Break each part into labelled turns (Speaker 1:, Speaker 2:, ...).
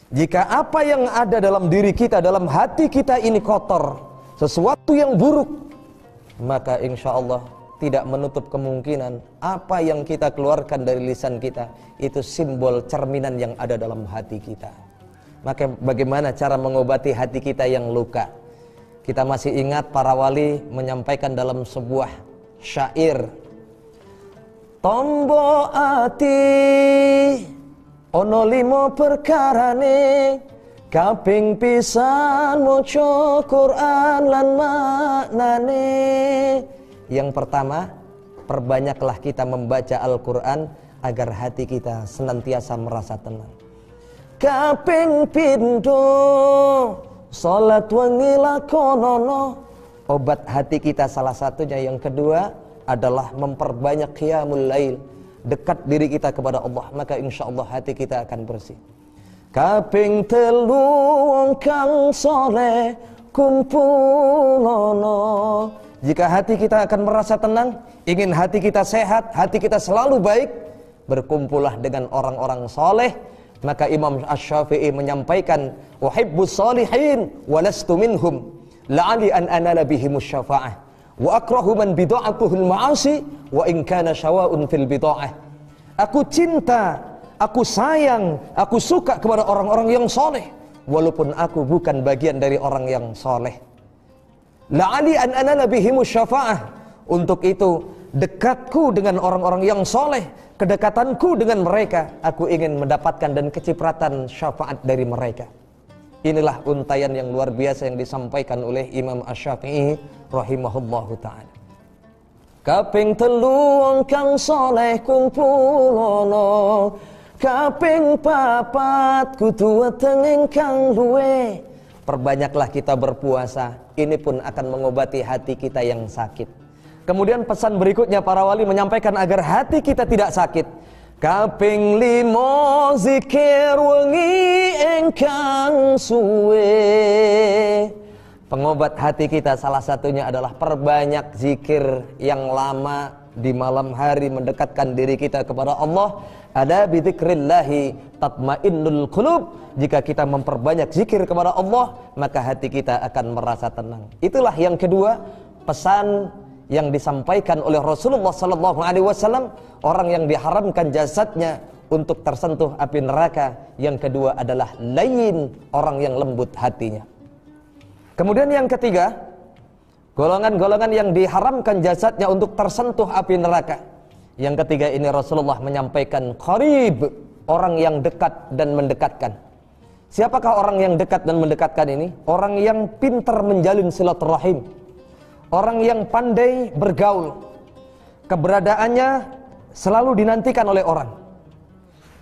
Speaker 1: Jika apa yang ada dalam diri kita, dalam hati kita ini kotor, sesuatu yang buruk, maka insya Allah tidak menutup kemungkinan apa yang kita keluarkan dari lisan kita itu simbol cerminan yang ada dalam hati kita. Maka bagaimana cara mengobati hati kita yang luka? Kita masih ingat para wali menyampaikan dalam sebuah syair, tombo ati ono limo perkarane, kaping pisan maca Quran lan maknane. Yang pertama, perbanyaklah kita membaca Al-Quran agar hati kita senantiasa merasa tenang. Kaping pindho salat wengi lakonono, obat hati kita salah satunya. Yang kedua adalah memperbanyak qiyamul lail, dekat diri kita kepada Allah, maka insya Allah hati kita akan bersih. Kaping telu wong kang saleh kumpulono. Jika hati kita akan merasa tenang, ingin hati kita sehat, hati kita selalu baik, berkumpullah dengan orang-orang soleh. Maka Imam Asy-Syafi'i menyampaikan, uhibbus sholihin walastu minhum la'ali an anala bihimus syafa'ah wa akrahu man bida'atuhul ma'asi wa in kana syawa'un fil bida'ah. Aku cinta, aku sayang, aku suka kepada orang-orang yang soleh, walaupun aku bukan bagian dari orang yang soleh. La'ali an anala bihimus syafa'ah. Untuk itu dekatku dengan orang-orang yang soleh, kedekatanku dengan mereka, aku ingin mendapatkan dan kecipratan syafaat dari mereka. Inilah untayan yang luar biasa yang disampaikan oleh Imam Asy-Syafi'i rahimahullahu ta'ala. Kaping telu wong kang soleh kumpulono, kaping papat kudu weteng ingkang luwe. Perbanyaklah kita berpuasa, ini pun akan mengobati hati kita yang sakit. Kemudian pesan berikutnya para wali menyampaikan agar hati kita tidak sakit. Kaping limo zikir wengi ingkang suwe. Pengobat hati kita salah satunya adalah perbanyak zikir yang lama di malam hari, mendekatkan diri kita kepada Allah. Ada bidzikrillahi tatmainnul qulub. Jika kita memperbanyak zikir kepada Allah, maka hati kita akan merasa tenang. Itulah yang kedua, pesan yang disampaikan oleh Rasulullah sallallahu alaihi wasallam, orang yang diharamkan jasadnya untuk tersentuh api neraka. Yang kedua adalah layin, orang yang lembut hatinya. Kemudian yang ketiga, golongan-golongan yang diharamkan jasadnya untuk tersentuh api neraka. Yang ketiga ini Rasulullah menyampaikan qarib, orang yang dekat dan mendekatkan. Siapakah orang yang dekat dan mendekatkan ini? Orang yang pintar menjalin silaturahim, orang yang pandai bergaul, keberadaannya selalu dinantikan oleh orang,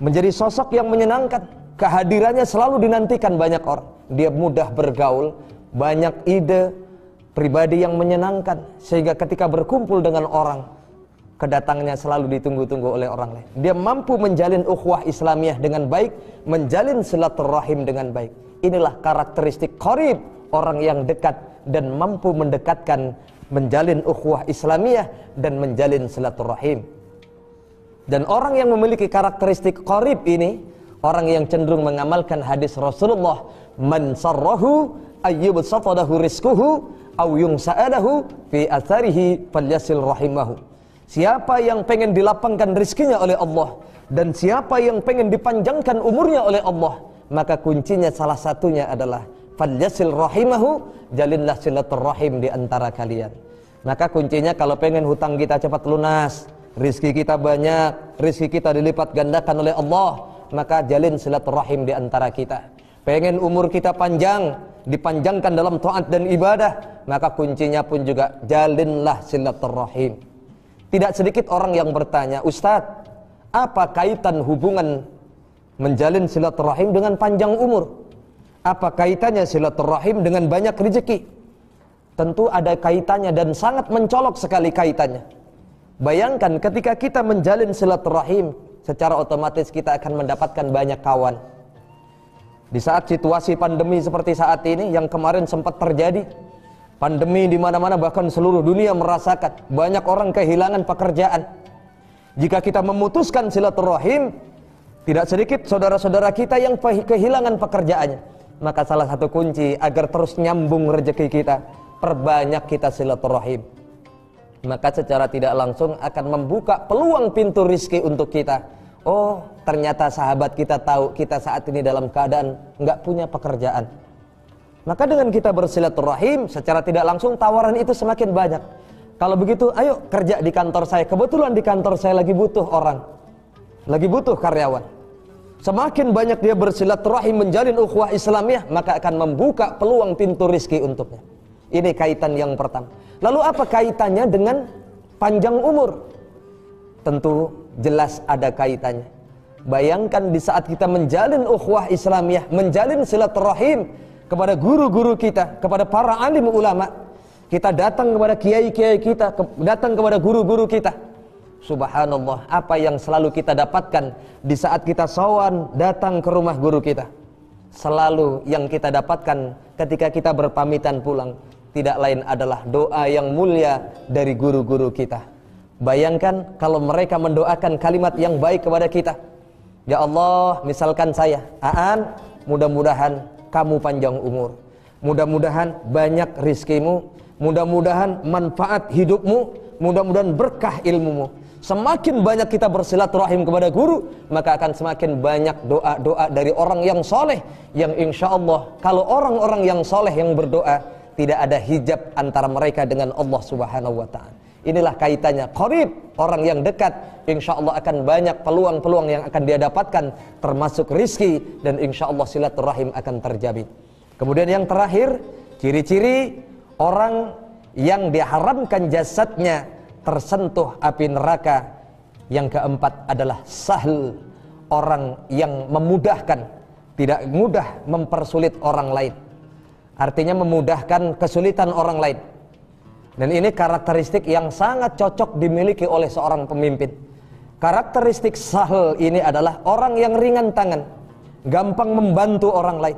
Speaker 1: menjadi sosok yang menyenangkan, kehadirannya selalu dinantikan banyak orang. Dia mudah bergaul, banyak ide, pribadi yang menyenangkan, sehingga ketika berkumpul dengan orang, kedatangannya selalu ditunggu-tunggu oleh orang lain. Dia mampu menjalin ukhuwah Islamiyah dengan baik, menjalin silaturahim dengan baik. Inilah karakteristik qarib, orang yang dekat dan mampu mendekatkan, menjalin ukhuwah Islamiyah dan menjalin silaturahim. Dan orang yang memiliki karakteristik qarib ini, orang yang cenderung mengamalkan hadis Rasulullah, man sarrahu ayyubsata lahu rizquhu aw yungsa'adahu fi atharihi falyasil rahimahu. Siapa yang pengen dilapangkan rezekinya oleh Allah, dan siapa yang pengen dipanjangkan umurnya oleh Allah, maka kuncinya salah satunya adalah falyasil rahimahu, jalinlah silaturahim di antara kalian. Maka kuncinya kalau pengen hutang kita cepat lunas, rezeki kita banyak, rezeki kita dilipat gandakan oleh Allah, maka jalin silaturahim di antara kita. Pengen umur kita panjang, dipanjangkan dalam taat dan ibadah, maka kuncinya pun juga jalinlah silaturahim. Tidak sedikit orang yang bertanya, Ustadz, apa kaitan hubungan menjalin silaturahim dengan panjang umur? Apa kaitannya silaturahim dengan banyak rezeki? Tentu ada kaitannya dan sangat mencolok sekali kaitannya. Bayangkan ketika kita menjalin silaturahim, secara otomatis kita akan mendapatkan banyak kawan. Di saat situasi pandemi seperti saat ini yang kemarin sempat terjadi, pandemi di mana-mana, bahkan seluruh dunia merasakan, banyak orang kehilangan pekerjaan. Jika kita memutuskan silaturahim, Tidak sedikit saudara-saudara kita yang kehilangan pekerjaannya. Maka salah satu kunci agar terus nyambung rezeki kita, perbanyak kita silaturahim. Maka secara tidak langsung akan membuka peluang pintu rizki untuk kita. Oh, ternyata sahabat kita tahu kita saat ini dalam keadaan nggak punya pekerjaan. Maka dengan kita bersilaturahim, secara tidak langsung tawaran itu semakin banyak. Kalau begitu, ayo kerja di kantor saya. Kebetulan di kantor saya lagi butuh orang, lagi butuh karyawan. Semakin banyak dia bersilaturahim, menjalin ukhuwah Islamiyah, maka akan membuka peluang pintu rizki untuknya. Ini kaitan yang pertama. Lalu apa kaitannya dengan panjang umur? Tentu jelas ada kaitannya. Bayangkan di saat kita menjalin ukhuwah Islamiyah, menjalin silaturahim kepada guru-guru kita, kepada para alim ulama, kita datang kepada kiai-kiai kita, datang kepada guru-guru kita. Subhanallah, apa yang selalu kita dapatkan di saat kita sowan datang ke rumah guru kita? Selalu yang kita dapatkan ketika kita berpamitan pulang, tidak lain adalah doa yang mulia dari guru-guru kita. Bayangkan kalau mereka mendoakan kalimat yang baik kepada kita. Ya Allah, misalkan saya, Aan, mudah-mudahan kamu panjang umur, mudah-mudahan banyak rizkimu, mudah-mudahan manfaat hidupmu, mudah-mudahan berkah ilmumu. Semakin banyak kita bersilaturahim kepada guru, maka akan semakin banyak doa-doa dari orang yang soleh, yang insya Allah kalau orang-orang yang soleh yang berdoa, tidak ada hijab antara mereka dengan Allah Subhanahu wa ta'ala. Inilah kaitannya. Qarib, orang yang dekat, insya Allah akan banyak peluang-peluang yang akan dia dapatkan, termasuk rizki, dan insya Allah silaturahim akan terjamin. Kemudian yang terakhir, ciri-ciri orang yang diharamkan jasadnya tersentuh api neraka. Yang keempat adalah sahl, orang yang memudahkan, tidak mudah mempersulit orang lain. Artinya memudahkan kesulitan orang lain. Dan ini karakteristik yang sangat cocok dimiliki oleh seorang pemimpin. Karakteristik sahl ini adalah orang yang ringan tangan, gampang membantu orang lain.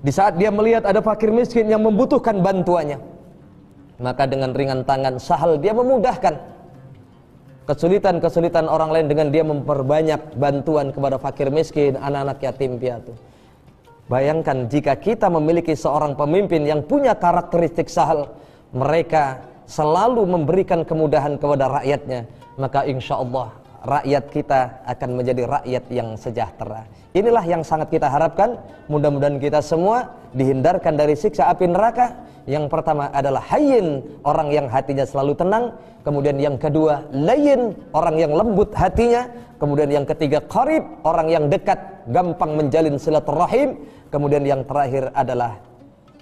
Speaker 1: Di saat dia melihat ada fakir miskin yang membutuhkan bantuannya, maka dengan ringan tangan, sahal, dia memudahkan kesulitan-kesulitan orang lain dengan dia memperbanyak bantuan kepada fakir miskin, anak-anak yatim piatu. Bayangkan jika kita memiliki seorang pemimpin yang punya karakteristik sahal, mereka selalu memberikan kemudahan kepada rakyatnya, maka insya Allah rakyat kita akan menjadi rakyat yang sejahtera. Inilah yang sangat kita harapkan. Mudah-mudahan kita semua dihindarkan dari siksa api neraka. Yang pertama adalah hayyin, orang yang hatinya selalu tenang. Kemudian yang kedua layyin, orang yang lembut hatinya. Kemudian yang ketiga qarib, orang yang dekat, gampang menjalin silaturahim. Kemudian yang terakhir adalah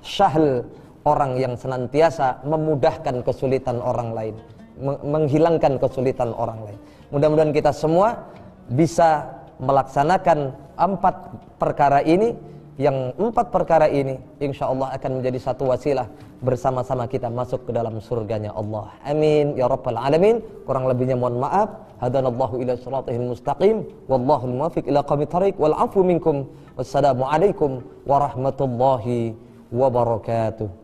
Speaker 1: syahl, orang yang senantiasa memudahkan kesulitan orang lain, menghilangkan kesulitan orang lain. Mudah-mudahan kita semua bisa melaksanakan 4 perkara ini. Yang 4 perkara ini insya Allah akan menjadi satu wasilah bersama-sama kita masuk ke dalam surganya Allah. Amin ya rabbal alamin. Kurang lebihnya mohon maaf. Hadanallahu ila siratal mustaqim, wallahu muwaffiq ila aqwamit thariq, wal 'afwu minkum. Wassalamu alaikum warahmatullahi wabarakatuh.